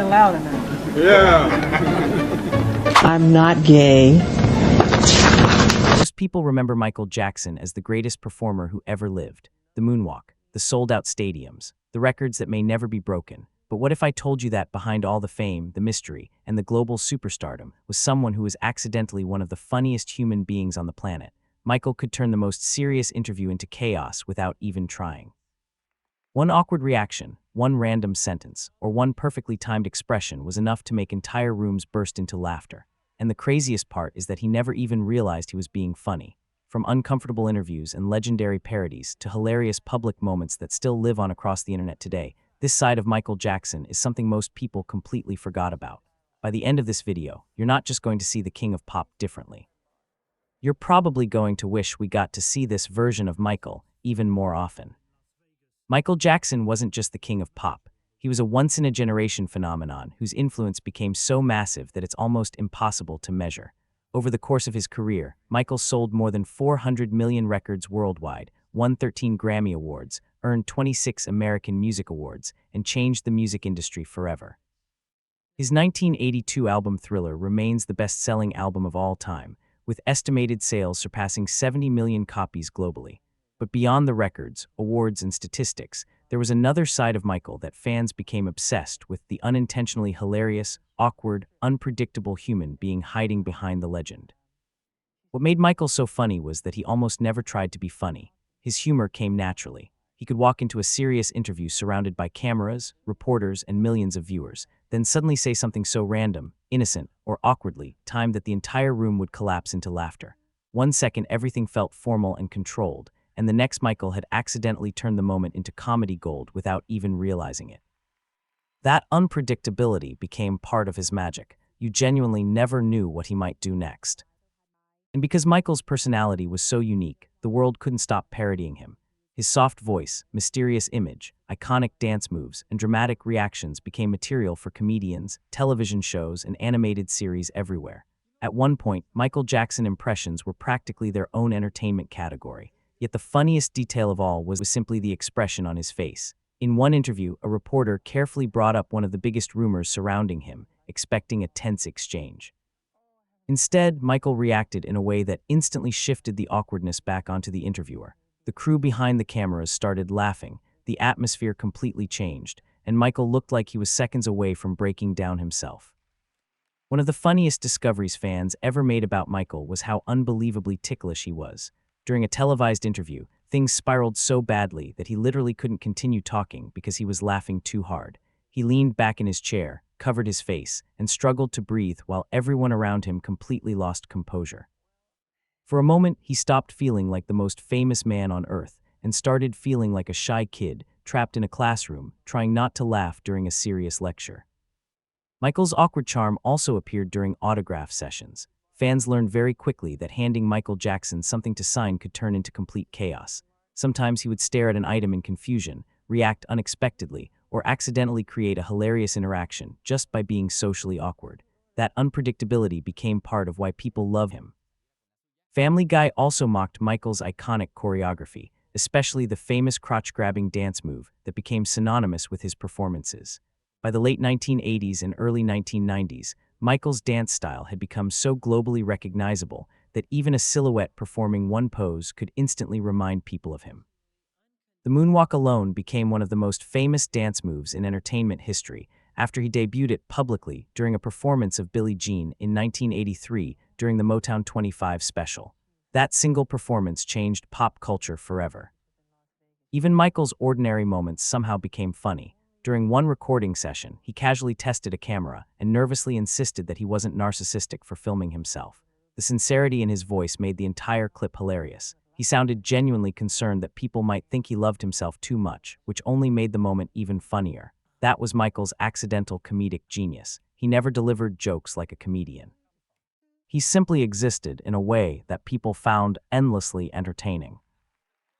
loud enough. Yeah. I'm not gay. Most people remember Michael Jackson as the greatest performer who ever lived. The moonwalk, the sold-out stadiums, the records that may never be broken. But what if I told you that behind all the fame, the mystery, and the global superstardom was someone who was accidentally one of the funniest human beings on the planet? Michael could turn the most serious interview into chaos without even trying. One awkward reaction, one random sentence, or one perfectly timed expression was enough to make entire rooms burst into laughter. And the craziest part is that he never even realized he was being funny. From uncomfortable interviews and legendary parodies to hilarious public moments that still live on across the internet today, this side of Michael Jackson is something most people completely forgot about. By the end of this video, you're not just going to see the king of pop differently. You're probably going to wish we got to see this version of Michael even more often. Michael Jackson wasn't just the king of pop. He was a once-in-a-generation phenomenon whose influence became so massive that it's almost impossible to measure. Over the course of his career, Michael sold more than 400 million records worldwide, won 13 Grammy Awards, earned 26 American Music Awards, and changed the music industry forever. His 1982 album Thriller remains the best-selling album of all time, with estimated sales surpassing 70 million copies globally. But beyond the records, awards, and statistics, there was another side of Michael that fans became obsessed with: the unintentionally hilarious, awkward, unpredictable human being hiding behind the legend. What made Michael so funny was that he almost never tried to be funny. His humor came naturally. He could walk into a serious interview surrounded by cameras, reporters, and millions of viewers, then suddenly say something so random, innocent, or awkwardly timed that the entire room would collapse into laughter. 1 second everything felt formal and controlled, and the next Michael had accidentally turned the moment into comedy gold without even realizing it. That unpredictability became part of his magic. You genuinely never knew what he might do next. And because Michael's personality was so unique, the world couldn't stop parodying him. His soft voice, mysterious image, iconic dance moves, and dramatic reactions became material for comedians, television shows, and animated series everywhere. At one point, Michael Jackson impressions were practically their own entertainment category. Yet the funniest detail of all was simply the expression on his face. In one interview, a reporter carefully brought up one of the biggest rumors surrounding him, expecting a tense exchange. Instead, Michael reacted in a way that instantly shifted the awkwardness back onto the interviewer. The crew behind the cameras started laughing, the atmosphere completely changed, and Michael looked like he was seconds away from breaking down himself. One of the funniest discoveries fans ever made about Michael was how unbelievably ticklish he was. During a televised interview, things spiraled so badly that he literally couldn't continue talking because he was laughing too hard. He leaned back in his chair, covered his face, and struggled to breathe while everyone around him completely lost composure. For a moment, he stopped feeling like the most famous man on earth and started feeling like a shy kid trapped in a classroom, trying not to laugh during a serious lecture. Michael's awkward charm also appeared during autograph sessions. Fans learned very quickly that handing Michael Jackson something to sign could turn into complete chaos. Sometimes he would stare at an item in confusion, react unexpectedly, or accidentally create a hilarious interaction just by being socially awkward. That unpredictability became part of why people love him. Family Guy also mocked Michael's iconic choreography, especially the famous crotch-grabbing dance move that became synonymous with his performances. By the late 1980s and early 1990s, Michael's dance style had become so globally recognizable that even a silhouette performing one pose could instantly remind people of him. The moonwalk alone became one of the most famous dance moves in entertainment history after he debuted it publicly during a performance of Billie Jean in 1983 during the Motown 25 special. That single performance changed pop culture forever. Even Michael's ordinary moments somehow became funny. During one recording session, he casually tested a camera and nervously insisted that he wasn't narcissistic for filming himself. The sincerity in his voice made the entire clip hilarious. He sounded genuinely concerned that people might think he loved himself too much, which only made the moment even funnier. That was Michael's accidental comedic genius. He never delivered jokes like a comedian. He simply existed in a way that people found endlessly entertaining.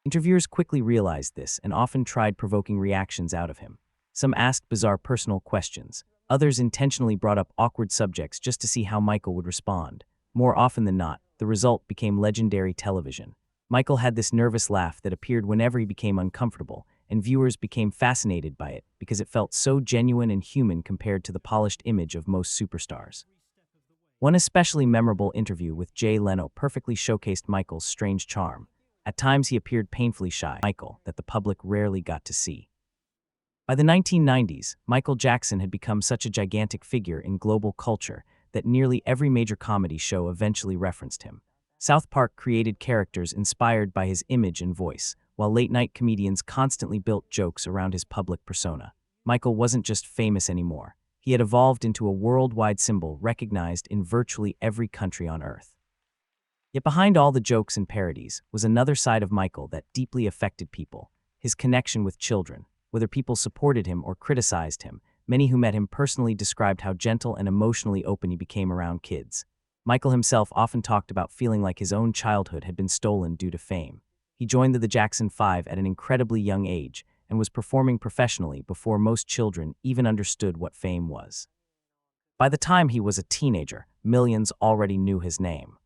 Interviewers quickly realized this and often tried provoking reactions out of him. Some asked bizarre personal questions. Others intentionally brought up awkward subjects just to see how Michael would respond. More often than not, the result became legendary television. Michael had this nervous laugh that appeared whenever he became uncomfortable, and viewers became fascinated by it because it felt so genuine and human compared to the polished image of most superstars. One especially memorable interview with Jay Leno perfectly showcased Michael's strange charm. At times he appeared painfully shy, Michael, that the public rarely got to see. By the 1990s, Michael Jackson had become such a gigantic figure in global culture that nearly every major comedy show eventually referenced him. South Park created characters inspired by his image and voice, while late-night comedians constantly built jokes around his public persona. Michael wasn't just famous anymore. He had evolved into a worldwide symbol recognized in virtually every country on Earth. Yet behind all the jokes and parodies was another side of Michael that deeply affected people: his connection with children. Whether people supported him or criticized him, many who met him personally described how gentle and emotionally open he became around kids. Michael himself often talked about feeling like his own childhood had been stolen due to fame. He joined the Jackson 5 at an incredibly young age and was performing professionally before most children even understood what fame was. By the time he was a teenager, millions already knew his name.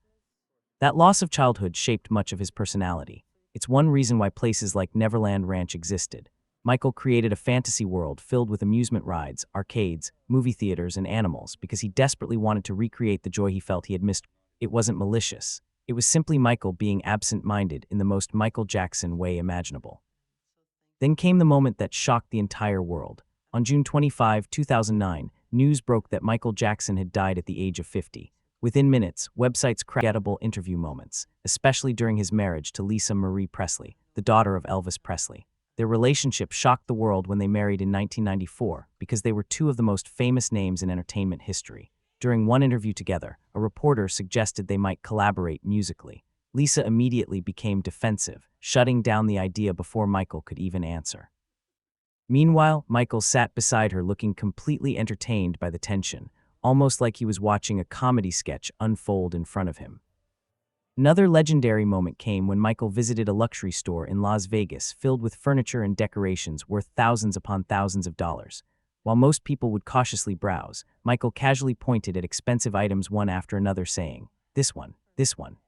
That loss of childhood shaped much of his personality. It's one reason why places like Neverland Ranch existed. Michael created a fantasy world filled with amusement rides, arcades, movie theaters, and animals because he desperately wanted to recreate the joy he felt he had missed. It wasn't malicious. It was simply Michael being absent-minded in the most Michael Jackson way imaginable. Then came the moment that shocked the entire world. On June 25, 2009, news broke that Michael Jackson had died at the age of 50. Within minutes, websites crashed unforgettable interview moments, especially during his marriage to Lisa Marie Presley, the daughter of Elvis Presley. Their relationship shocked the world when they married in 1994 because they were two of the most famous names in entertainment history. During one interview together, a reporter suggested they might collaborate musically. Lisa immediately became defensive, shutting down the idea before Michael could even answer. Meanwhile, Michael sat beside her looking completely entertained by the tension, almost like he was watching a comedy sketch unfold in front of him. Another legendary moment came when Michael visited a luxury store in Las Vegas filled with furniture and decorations worth thousands upon thousands of dollars. While most people would cautiously browse, Michael casually pointed at expensive items one after another, saying, "This one,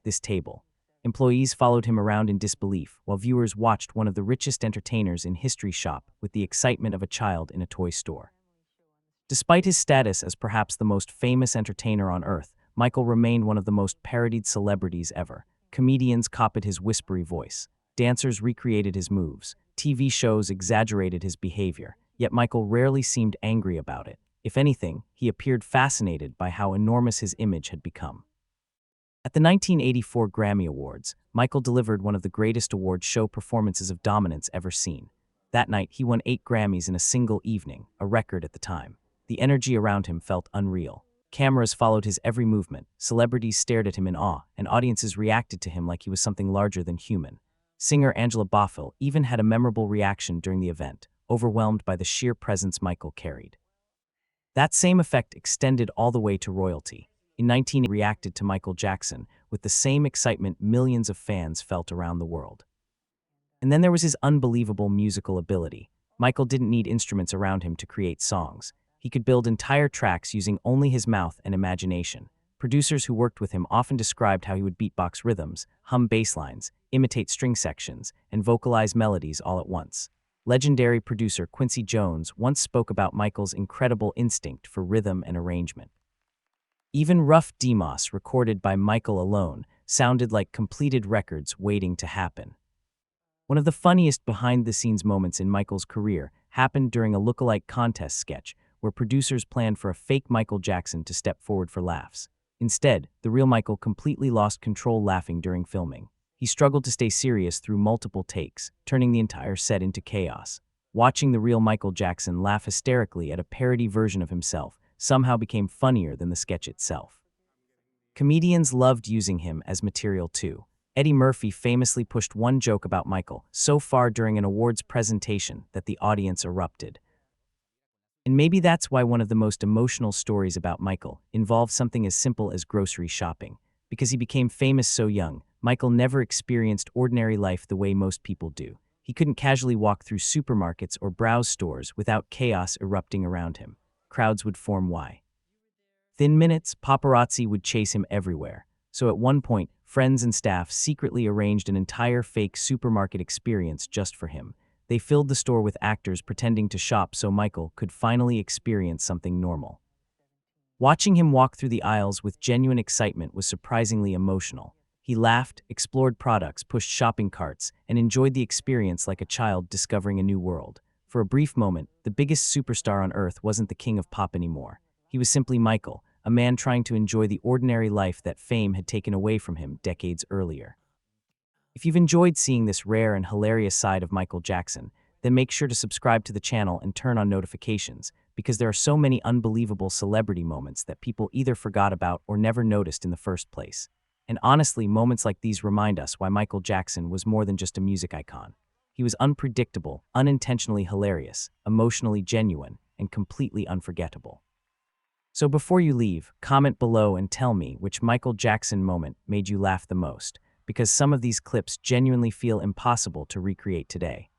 this table." Employees followed him around in disbelief, while viewers watched one of the richest entertainers in history shop with the excitement of a child in a toy store. Despite his status as perhaps the most famous entertainer on Earth, Michael remained one of the most parodied celebrities ever. Comedians copied his whispery voice. Dancers recreated his moves. TV shows exaggerated his behavior. Yet Michael rarely seemed angry about it. If anything, he appeared fascinated by how enormous his image had become. At the 1984 Grammy Awards, Michael delivered one of the greatest award show performances of dominance ever seen. That night, he won 8 Grammys in a single evening, a record at the time. The energy around him felt unreal. Cameras followed his every movement, celebrities stared at him in awe, and audiences reacted to him like he was something larger than human. Singer Angela Bofill even had a memorable reaction during the event, overwhelmed by the sheer presence Michael carried. That same effect extended all the way to royalty. In 1980, reacted to Michael Jackson with the same excitement millions of fans felt around the world. And then there was his unbelievable musical ability. Michael didn't need instruments around him to create songs. He could build entire tracks using only his mouth and imagination. Producers who worked with him often described how he would beatbox rhythms, hum bass lines, imitate string sections, and vocalize melodies all at once. Legendary producer Quincy Jones once spoke about Michael's incredible instinct for rhythm and arrangement. Even rough demos recorded by Michael alone sounded like completed records waiting to happen. One of the funniest behind-the-scenes moments in Michael's career happened during a lookalike contest sketch where producers planned for a fake Michael Jackson to step forward for laughs. Instead, the real Michael completely lost control laughing during filming. He struggled to stay serious through multiple takes, turning the entire set into chaos. Watching the real Michael Jackson laugh hysterically at a parody version of himself somehow became funnier than the sketch itself. Comedians loved using him as material too. Eddie Murphy famously pushed one joke about Michael so far during an awards presentation that the audience erupted. And maybe that's why one of the most emotional stories about Michael involves something as simple as grocery shopping. Because he became famous so young, Michael never experienced ordinary life the way most people do. He couldn't casually walk through supermarkets or browse stores without chaos erupting around him. Crowds would form within minutes, paparazzi would chase him everywhere. So at one point, friends and staff secretly arranged an entire fake supermarket experience just for him. They filled the store with actors pretending to shop so Michael could finally experience something normal. Watching him walk through the aisles with genuine excitement was surprisingly emotional. He laughed, explored products, pushed shopping carts, and enjoyed the experience like a child discovering a new world. For a brief moment, the biggest superstar on earth wasn't the king of pop anymore. He was simply Michael, a man trying to enjoy the ordinary life that fame had taken away from him decades earlier. If you've enjoyed seeing this rare and hilarious side of Michael Jackson, then make sure to subscribe to the channel and turn on notifications, because there are so many unbelievable celebrity moments that people either forgot about or never noticed in the first place. And honestly, moments like these remind us why Michael Jackson was more than just a music icon. He was unpredictable, unintentionally hilarious, emotionally genuine, and completely unforgettable. So before you leave, comment below and tell me which Michael Jackson moment made you laugh the most, because some of these clips genuinely feel impossible to recreate today.